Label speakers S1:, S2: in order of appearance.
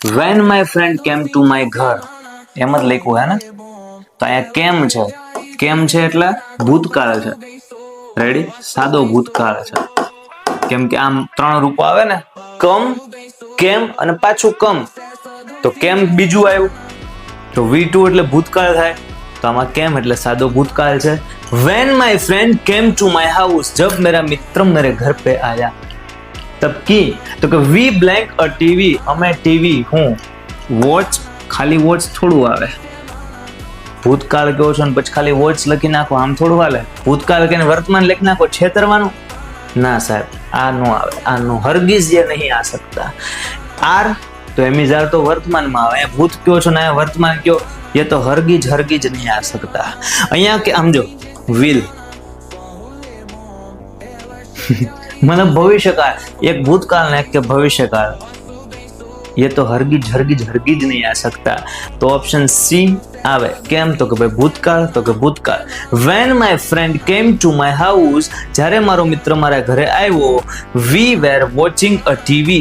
S1: When my friend came to my ઘર, એમ જ લખ્યું હે ને. તો અહીંયા કેમ છે એટલે ભૂતકાળ છે. રેડી, સાદો ભૂતકાળ છે. કેમ કે આમ ત્રણ રૂપો આવે ને, કમ, કેમ અને પાછું કમ. તો કેમ બીજું આવ્યું તો V2 એટલે ભૂતકાળ થાય. તો આમાં કેમ એટલે સાદો ભૂતકાળ છે. When my friend came to my house, जब मेरा मित्र मेरे घर पे आया तब की, तो कि वी ब्लैंक अ टीवी, અમે ટીવી હું વોચ, ખાલી વોચ થોડું આવે. ભૂતકાળ કહો છો ને પછી ખાલી વોચ લખી નાખો, આમ થોડું હાલે. ભૂતકાળ કે વર્તમાન લખી નાખો, છેતરવાનું ના સાહેબ, આ નો આવે. આનું હરગીઝ ये नहीं आ सकता. आर तो एमिजार तो वर्तमान में આવે. ભૂત કયો છો ને વર્તમાન કયો, ये तो हरगीज नहीं आ सकता. અહીંયા કે આમ જો विल मतलब भविष्यकाल, एक भूतकाल ने एक के भविष्यकाल, ये तो हरगीज नहीं आ सकता. तो ऑप्शन सी आवे. केम तो के भाई भूतकाळ, तो के भूतकाळ. When my friend came to my house, જ્યારે મારો મિત્ર મારા ઘરે આવ્યો, વી વેર વોચિંગ અ ટીવી,